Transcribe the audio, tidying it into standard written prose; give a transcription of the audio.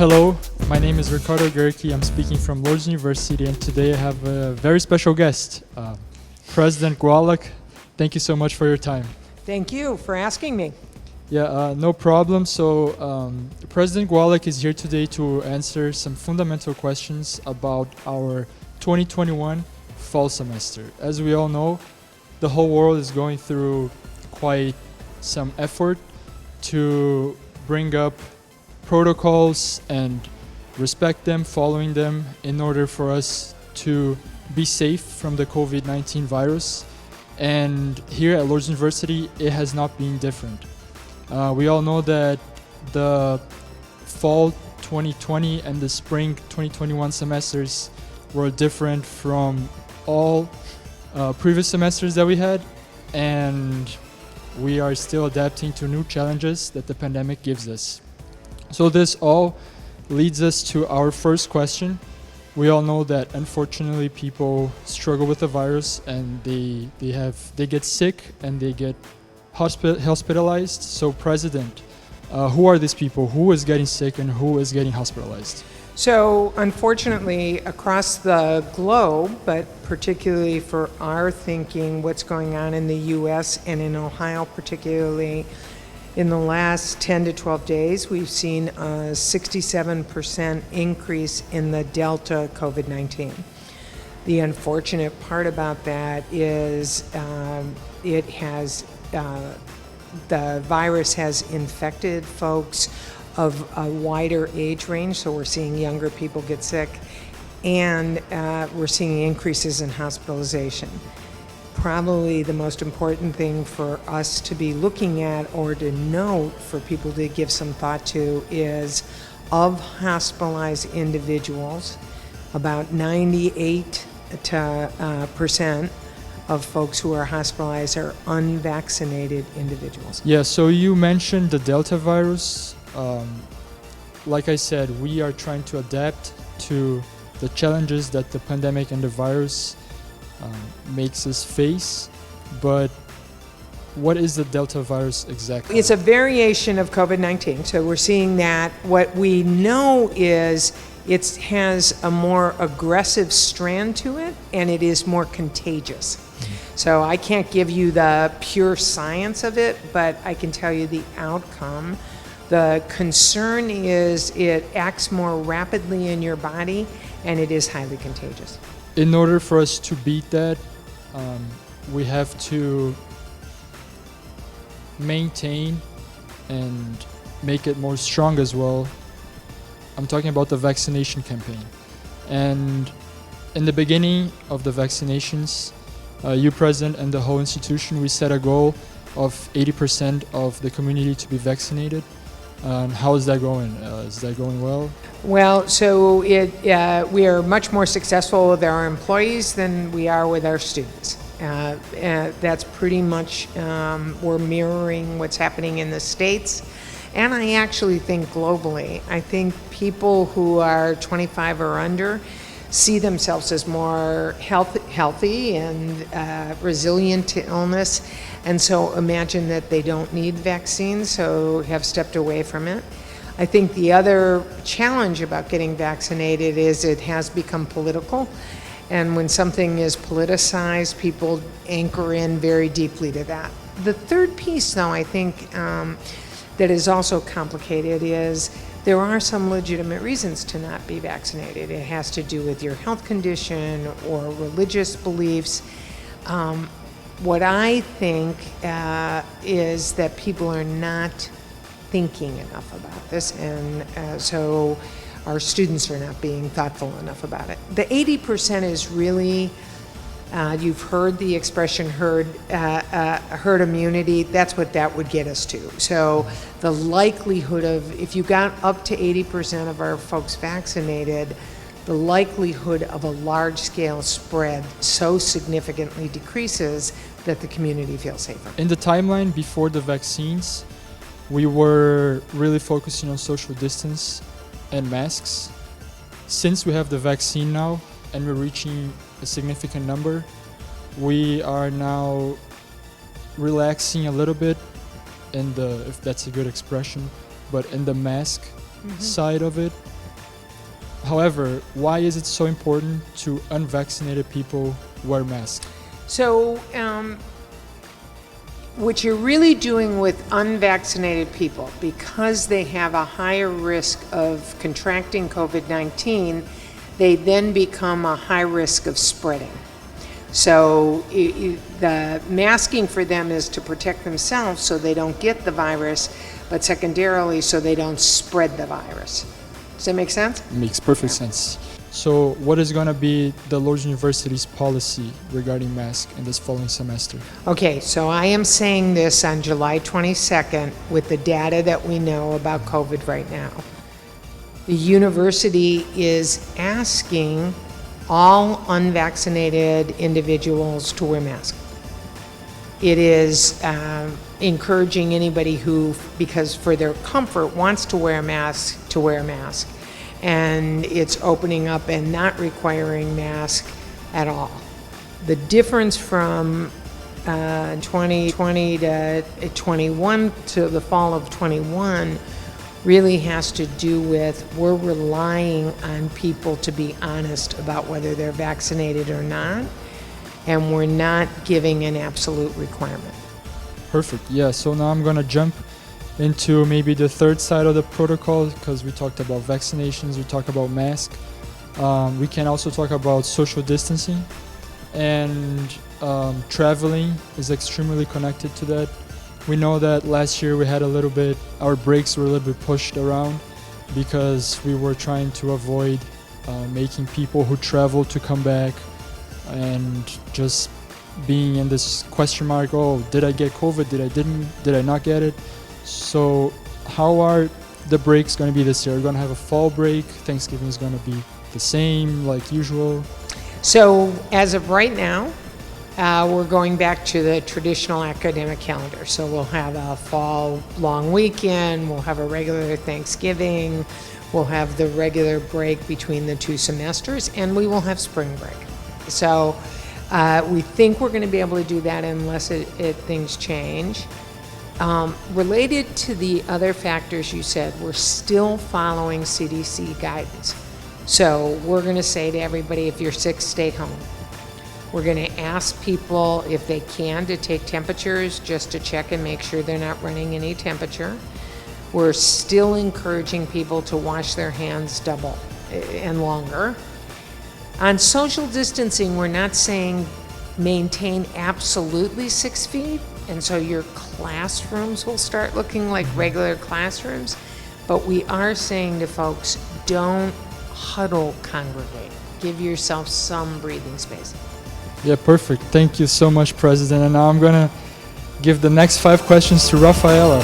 Hello, my name is Ricardo Gehrke. I'm speaking from Lourdes University, and today I have a very special guest, President Gawelek. Thank you so much for your time. Thank you for asking me. Yeah, no problem. So, President Gawelek is here today to answer some fundamental questions about our 2021 fall semester. As we all know, the whole world is going through quite some effort to bring up protocols and respect them, following them in order for us to be safe from the COVID-19 virus. And here at Lourdes University, it has not been different. We all know that the fall 2020 and the spring 2021 semesters were different from all previous semesters that we had, and we are still adapting to new challenges that the pandemic gives us. So this all leads us to our first question. We all know that unfortunately people struggle with the virus and they get sick and they get hospitalized. So President, who are these people? Who is getting sick and who is getting hospitalized? So, unfortunately, across the globe, but particularly for our thinking, what's going on in the U.S. and in Ohio particularly, in the last 10 to 12 days, we've seen a 67% increase in the Delta COVID-19. The unfortunate part about that is the virus has infected folks of a wider age range, so we're seeing younger people get sick, and we're seeing increases in hospitalization. Probably the most important thing for us to be looking at or to note for people to give some thought to is of hospitalized individuals, about 98% of folks who are hospitalized are unvaccinated individuals. Yeah, so you mentioned the Delta virus. Like I said, we are trying to adapt to the challenges that the pandemic and the virus makes us face. But what is the Delta virus exactly? It's a variation of COVID-19. So we're seeing that. What we know is it has a more aggressive strand to it, and it is more contagious. So I can't give you the pure science of it, but I can tell you the outcome. The concern is it acts more rapidly in your body, and it is highly contagious. In order for us to beat that, we have to maintain and make it more strong as well. I'm talking about the vaccination campaign. And in the beginning of the vaccinations, you, President, and the whole institution, we set a goal of 80% of the community to be vaccinated. How is that going? Is that going well? Well, so we are much more successful with our employees than we are with our students. That's pretty much, we're mirroring what's happening in the States. And I actually think globally. I think people who are 25 or under see themselves as more healthy and resilient to illness, and so imagine that they don't need vaccines, so have stepped away from it. I think the other challenge about getting vaccinated is it has become political, and when something is politicized, people anchor in very deeply to that. The third piece, though, I think that is also complicated is there are some legitimate reasons to not be vaccinated. It has to do with your health condition or religious beliefs. What I think is that people are not thinking enough about this, and so our students are not being thoughtful enough about it. The 80% is really, you've heard the expression herd immunity. That's what that would get us to. So the likelihood of, if you got up to 80% of our folks vaccinated, the likelihood of a large-scale spread so significantly decreases that the community feels safer. In the timeline before the vaccines, we were really focusing on social distance and masks. Since we have the vaccine now and we're reaching a significant number, we are now relaxing a little bit in the, if that's a good expression, but in the mask side of it. However, why is it so important to unvaccinated people wear masks? So, what you're really doing with unvaccinated people, because they have a higher risk of contracting COVID-19, they then become a high risk of spreading. So the masking for them is to protect themselves so they don't get the virus, but secondarily so they don't spread the virus. Does that make sense? Makes perfect sense. So what is going to be the Lourdes University's policy regarding masks in this following semester? Okay, so I am saying this on July 22nd with the data that we know about COVID right now. The university is asking all unvaccinated individuals to wear masks. It is encouraging anybody who, because for their comfort, wants to wear a mask, to wear a mask. And it's opening up and not requiring mask at all. The difference from 2020 to 21 to the fall of 21 really has to do with we're relying on people to be honest about whether they're vaccinated or not, and we're not giving an absolute requirement. Perfect. Yeah, so now I'm going to jump into maybe the third side of the protocol, because we talked about vaccinations, we talked about masks. We can also talk about social distancing, and traveling is extremely connected to that. We know that last year we had our breaks were a little bit pushed around because we were trying to avoid making people who travel to come back and just being in this question mark, oh, did I get COVID, did I not get it? So how are the breaks going to be this year? We're going to have a fall break, Thanksgiving is going to be the same like usual. So as of right now, we're going back to the traditional academic calendar. So we'll have a fall long weekend, we'll have a regular Thanksgiving, we'll have the regular break between the two semesters, and we will have spring break. So we think we're going to be able to do that unless things change. Related to the other factors you said, we're still following CDC guidance. So we're going to say to everybody, if you're sick, stay home. We're going to ask people, if they can, to take temperatures just to check and make sure they're not running any temperature. We're still encouraging people to wash their hands double and longer. On social distancing, we're not saying maintain absolutely 6 feet, and so your classrooms will start looking like regular classrooms, but we are saying to folks, don't huddle congregate. Give yourself some breathing space. Yeah, perfect. Thank you so much, President. And now I'm going to give the next 5 questions to Rafaela.